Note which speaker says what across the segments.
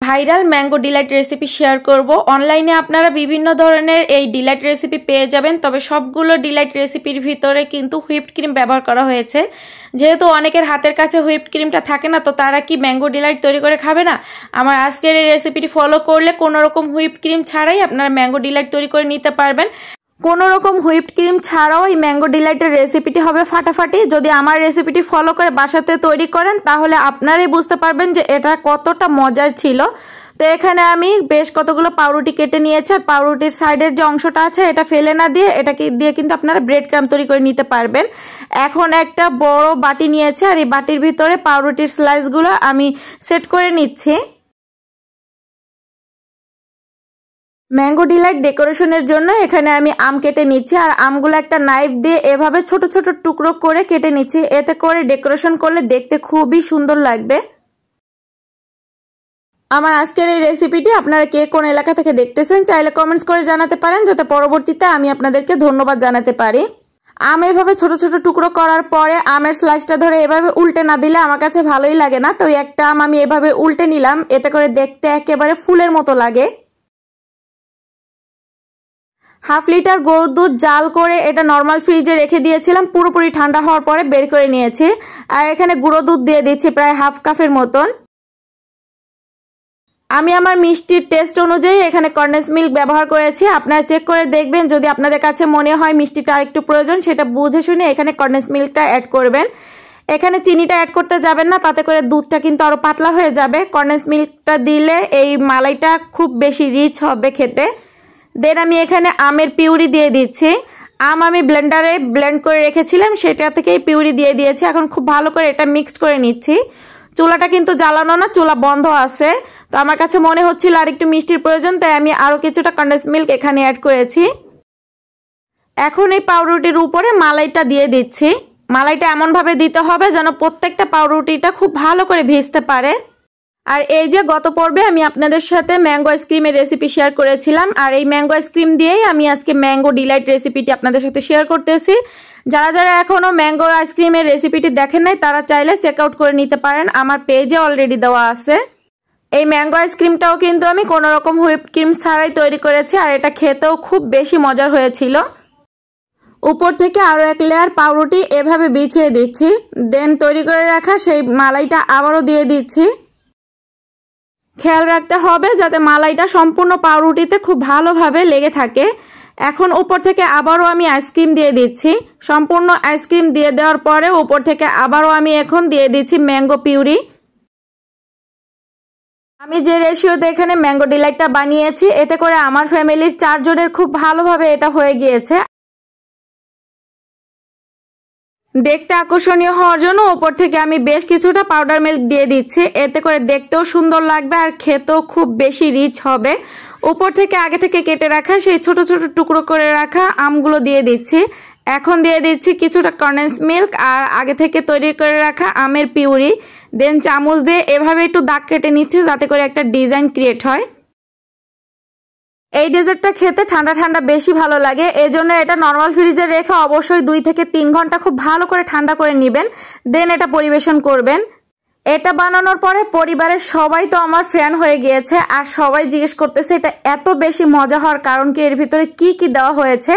Speaker 1: Viral mango delight recipe share করব। অনলাইনে আপনারা বিভিন্ন ধরনের এই ডিলাইট রেসিপি পেয়ে যাবেন, তবে সবগুলো ডিলাইট রেসিপির ভিতরে কিন্তু হুইপড ক্রিম ব্যবহার করা হয়েছে। যেহেতু অনেকের হাতের কাছে হুইপড ক্রিমটা থাকে না, তো তারা কি ম্যাঙ্গো ডিলাইট তৈরি করে খাবে না? আমার আজকের এই রেসিপিটি ফলো করলে কোনো রকম হুইপড ক্রিম ছাড়াই আপনারা ম্যাঙ্গো ডিলাইট তৈরি করে নিতে পারবেন। কোনো রকম হুইপড ক্রিম ছাড়াও এই ম্যাঙ্গো ডিলাইটের রেসিপিটি হবে ফাটাফাটি। যদি আমার রেসিপিটি ফলো করে বাসাতে তৈরি করেন তাহলে আপনারাই বুঝতে পারবেন যে এটা কতটা মজার ছিল। তো এখানে আমি বেশ কতগুলো পাউরুটি কেটে নিয়েছি, আর পাউরুটির সাইডের যে অংশটা আছে এটা ফেলে না দিয়ে এটাকে দিয়ে কিন্তু আপনারা ব্রেড ক্রাম্ব তৈরি করে নিতে পারবেন। এখন একটা বড় বাটি নিয়েছি, আর এই বাটির ভিতরে পাউরুটির স্লাইসগুলো আমি সেট করে নিচ্ছি। ম্যাঙ্গো ডিলাইট ডেকোরেশনের জন্য এখানে আমি আম কেটে নিচ্ছি, আর আমগুলো একটা নাইফ দিয়ে এভাবে ছোট ছোট টুকরো করে কেটে নিচ্ছি। এতে করে ডেকোরেশন করলে দেখতে খুবই সুন্দর লাগবে। আমার আজকের এই রেসিপিটি আপনারা কে কোন এলাকা থেকে দেখতেছেন চাইলে কমেন্টস করে জানাতে পারেন, যাতে পরবর্তীতে আমি আপনাদেরকে ধন্যবাদ জানাতে পারি। আম এভাবে ছোট ছোট টুকরো করার পরে আমের স্লাইসটা ধরে এভাবে উল্টে না দিলে আমার কাছে ভালোই লাগে না। তো একটা আম আমি এভাবে উল্টে নিলাম, এতে করে দেখতে একেবারে ফুলের মতো লাগে। হাফ লিটার গরুর দুধ জাল করে এটা নর্মাল ফ্রিজে রেখে দিয়েছিলাম, পুরোপুরি ঠান্ডা হওয়ার পরে বের করে নিয়েছি। আর এখানে গুঁড়ো দুধ দিয়ে দিচ্ছি প্রায় হাফ কাপের মতন। আমি আমার মিষ্টির টেস্ট অনুযায়ী এখানে কনডেন্স মিল্ক ব্যবহার করেছি। আপনারা চেক করে দেখবেন, যদি আপনাদের কাছে মনে হয় মিষ্টিটা আরেকটু প্রয়োজন সেটা বুঝে শুনে এখানে কনডেন্স মিল্কটা অ্যাড করবেন। এখানে চিনিটা অ্যাড করতে যাবেন না, তাতে করে দুধটা কিন্তু আরও পাতলা হয়ে যাবে। কনডেন্স মিল্কটা দিলে এই মালাইটা খুব বেশি রিচ হবে খেতে। দেন আমি এখানে আমের পিউরি দিয়ে দিচ্ছি। আম আমি ব্লেন্ডারে ব্লেন্ড করে রেখেছিলাম, সেটা থেকেই পিউরি দিয়ে দিয়েছি। এখন খুব ভালো করে এটা মিক্সড করে নিচ্ছি। চুলাটা কিন্তু জ্বালানো না, চুলা বন্ধ আছে। তো আমার কাছে মনে হচ্ছিল আর একটু মিষ্টির প্রয়োজন, তাই আমি আরও কিছুটা কনডেন্স মিল্ক এখানে অ্যাড করেছি। এখন এই পাউরুটির উপরে মালাইটা দিয়ে দিচ্ছি। মালাইটা এমনভাবে দিতে হবে যেন প্রত্যেকটা পাউরুটিটা খুব ভালো করে ভিজতে পারে। আর এই যে গত পর্বে আমি আপনাদের সাথে ম্যাঙ্গো আইসক্রিমের রেসিপি শেয়ার করেছিলাম, আর এই ম্যাঙ্গো আইসক্রিম দিয়েই আমি আজকে ম্যাঙ্গো ডিলাইট রেসিপিটি আপনাদের সাথে শেয়ার করতেছি। যারা যারা এখনও ম্যাঙ্গো আইসক্রিমের রেসিপিটি দেখেন নাই তারা চাইলে চেক আউট করে নিতে পারেন, আমার পেজে অলরেডি দেওয়া আছে। এই ম্যাঙ্গো আইসক্রিমটাও কিন্তু আমি কোনো রকম হুইপ ক্রিম ছাড়াই তৈরি করেছি, আর এটা খেতেও খুব বেশি মজার হয়েছিল। উপর থেকে আরও এক লেয়ার পাউরুটি এভাবে বিছিয়ে দিচ্ছি। দেন তৈরি করে রাখা সেই মালাইটা আবারও দিয়ে দিচ্ছি। খেয়াল রাখতে হবে যাতে মালাইটা সম্পূর্ণ পাউরুটিতে খুব ভালোভাবে লেগে থাকে। এখন উপর থেকে আবারও আমি আইসক্রিম দিয়ে দিচ্ছি। সম্পূর্ণ আইসক্রিম দিয়ে দেওয়ার পরে উপর থেকে আবারও আমি এখন দিয়ে দিচ্ছি ম্যাঙ্গো পিউরি। আমি যে রেশিওতে এখানে ম্যাঙ্গো ডিলাইটটা বানিয়েছি, এতে করে আমার ফ্যামিলির 4 জনের খুব ভালোভাবে এটা হয়ে গিয়েছে। দেখতে আকর্ষণীয় হওয়ার জন্য উপর থেকে আমি বেশ কিছুটা পাউডার মিল্ক দিয়ে দিচ্ছি, এতে করে দেখতেও সুন্দর লাগবে আর খেতেও খুব বেশি রিচ হবে। উপর থেকে আগে থেকে কেটে রাখা সেই ছোট ছোট টুকরো করে রাখা আমগুলো দিয়ে দিচ্ছি। এখন দিয়ে দিচ্ছি কিছুটা কনডেন্স মিল্ক আর আগে থেকে তৈরি করে রাখা আমের পিউরি। দেন চামচ দিয়ে এভাবে একটু দাগ কেটে নিচ্ছি যাতে করে একটা ডিজাইন ক্রিয়েট হয়। এই ডেজার্টটা খেতে ঠান্ডা ঠান্ডা বেশি ভালো লাগে, এজন্য এটা নর্মাল ফ্রিজে রেখে অবশ্যই 2 থেকে 3 ঘন্টা খুব ভালো করে ঠান্ডা করে নেবেন। দেন এটা পরিবেশন করবেন। এটা বানানোর পরে পরিবারের সবাই তো আমার ফ্যান হয়ে গিয়েছে, আর সবাই জিজ্ঞেস করতেছে এটা এত বেশি মজা হওয়ার কারণ কি, এর ভিতরে কি কি দেওয়া হয়েছে।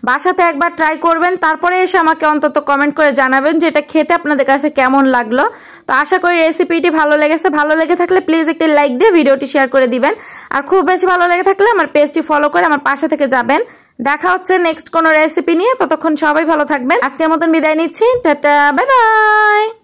Speaker 1: বাসাতে একবার ট্রাই করবেন, তারপরে এসে আমাকে অন্তত কমেন্ট করে জানাবেন যে এটা খেতে আপনাদের কাছে কেমন লাগলো। তো আশা করি রেসিপিটি ভালো লেগেছে। ভালো লেগে থাকলে প্লিজ একটি লাইক দিয়ে ভিডিওটি শেয়ার করে দিবেন, আর খুব বেশি ভালো লেগে থাকলে আমার পেজটি ফলো করে আমার পাশে থেকে যাবেন। দেখা হচ্ছে নেক্সট কোনো রেসিপি নিয়ে, ততক্ষণ সবাই ভালো থাকবেন। আজকের মতন বিদায় নিচ্ছি, টাটা, বাই বাই।